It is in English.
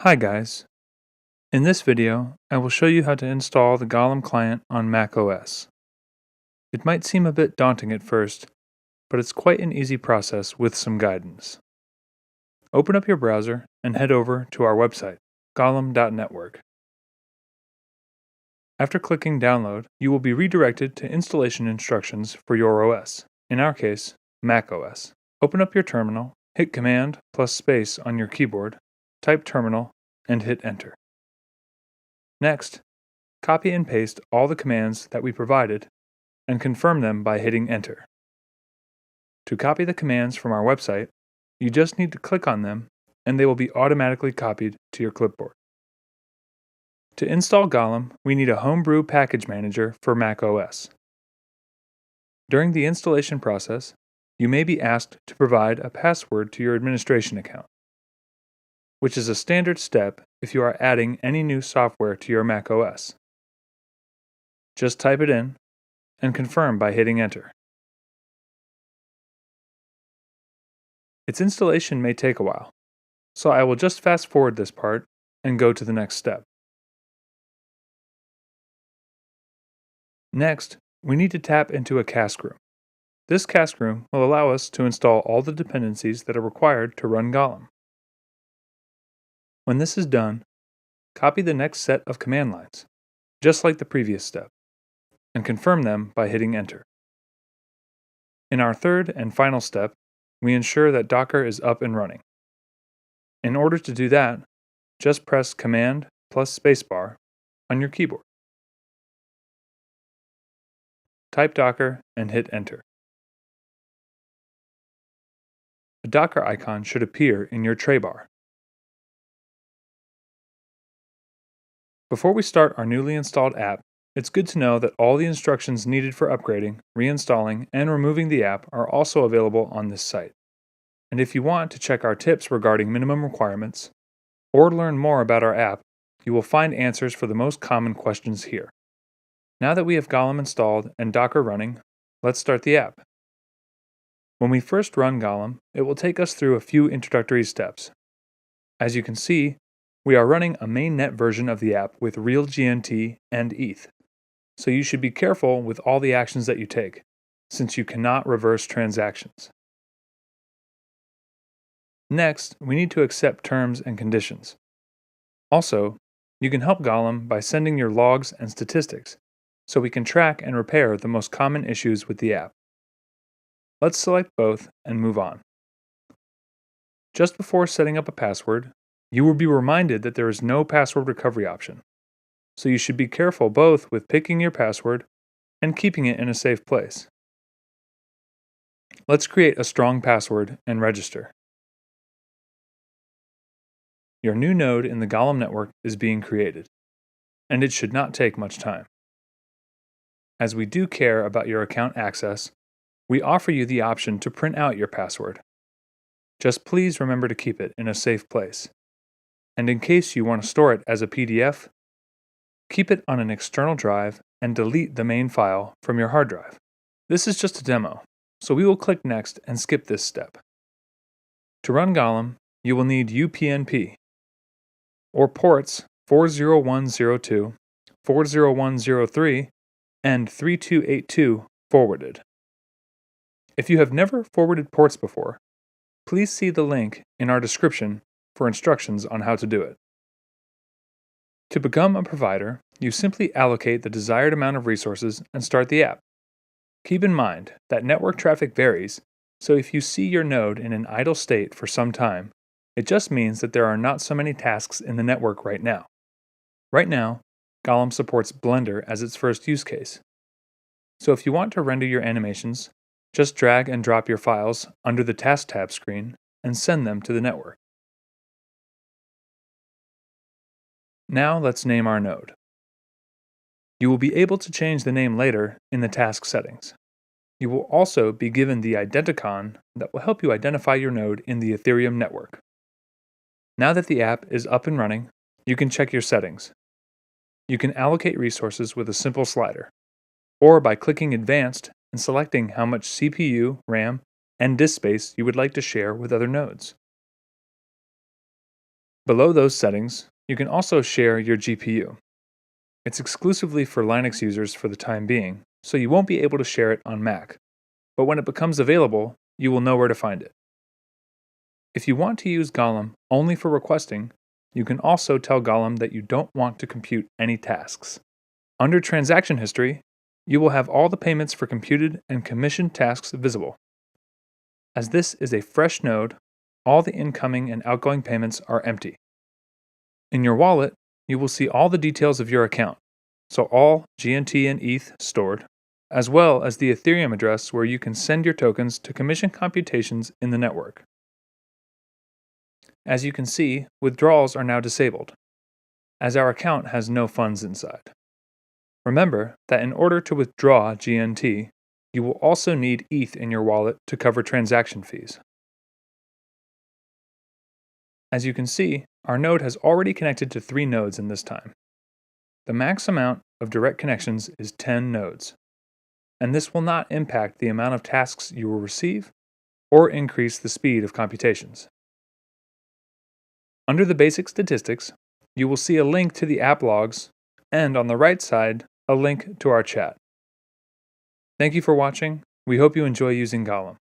Hi guys. In this video, I will show you how to install the Golem client on Mac OS. It might seem a bit daunting at first, but it's quite an easy process with some guidance. Open up your browser and head over to our website, golem.network. After clicking download, you will be redirected to installation instructions for your OS, in our case, Mac OS. Open up your terminal, hit Command plus space on your keyboard, type terminal, and hit enter. Next, copy and paste all the commands that we provided and confirm them by hitting enter. To copy the commands from our website, you just need to click on them and they will be automatically copied to your clipboard. To install Golem, we need a homebrew package manager for Mac OS. During the installation process, you may be asked to provide a password to your administration account, which is a standard step if you are adding any new software to your Mac OS. Just type it in and confirm by hitting enter. Its installation may take a while, so I will just fast forward this part and go to the next step. Next, we need to tap into a cache room. This cache room will allow us to install all the dependencies that are required to run Golem. When this is done, copy the next set of command lines, just like the previous step, and confirm them by hitting enter. In our third and final step, we ensure that Docker is up and running. In order to do that, just press Command plus spacebar on your keyboard. Type Docker and hit enter. A Docker icon should appear in your tray bar. Before we start our newly installed app, it's good to know that all the instructions needed for upgrading, reinstalling, and removing the app are also available on this site. And if you want to check our tips regarding minimum requirements, or learn more about our app, you will find answers for the most common questions here. Now that we have Golem installed and Docker running, let's start the app. When we first run Golem, it will take us through a few introductory steps. As you can see, we are running a mainnet version of the app with RealGNT and ETH, so you should be careful with all the actions that you take, since you cannot reverse transactions. Next, we need to accept terms and conditions. Also, you can help Golem by sending your logs and statistics, so we can track and repair the most common issues with the app. Let's select both and move on. Just before setting up a password, you will be reminded that there is no password recovery option, so you should be careful both with picking your password and keeping it in a safe place. Let's create a strong password and register. Your new node in the Golem network is being created, and it should not take much time. As we do care about your account access, we offer you the option to print out your password. Just please remember to keep it in a safe place. And in case you want to store it as a PDF, keep it on an external drive and delete the main file from your hard drive. This is just a demo, so we will click Next and skip this step. To run Golem, you will need UPnP, or ports 40102, 40103, and 3282 forwarded. If you have never forwarded ports before, please see the link in our description for instructions on how to do it. To become a provider, you simply allocate the desired amount of resources and start the app. Keep in mind that network traffic varies, so if you see your node in an idle state for some time, it just means that there are not so many tasks in the network right now. Right now, Golem supports Blender as its first use case. So if you want to render your animations, just drag and drop your files under the Task tab screen and send them to the network. Now let's name our node. You will be able to change the name later in the task settings. You will also be given the Identicon that will help you identify your node in the Ethereum network. Now that the app is up and running, you can check your settings. You can allocate resources with a simple slider, or by clicking Advanced and selecting how much CPU, RAM, and disk space you would like to share with other nodes. Below those settings, you can also share your GPU. It's exclusively for Linux users for the time being, so you won't be able to share it on Mac. But when it becomes available, you will know where to find it. If you want to use Golem only for requesting, you can also tell Golem that you don't want to compute any tasks. Under Transaction History, you will have all the payments for computed and commissioned tasks visible. As this is a fresh node, all the incoming and outgoing payments are empty. In your wallet, you will see all the details of your account, so all GNT and ETH stored, as well as the Ethereum address where you can send your tokens to commission computations in the network. As you can see, withdrawals are now disabled, as our account has no funds inside. Remember that in order to withdraw GNT, you will also need ETH in your wallet to cover transaction fees. As you can see, our node has already connected to 3 nodes in this time. The max amount of direct connections is 10 nodes, and this will not impact the amount of tasks you will receive or increase the speed of computations. Under the basic statistics, you will see a link to the app logs, and on the right side, a link to our chat. Thank you for watching. We hope you enjoy using Golem.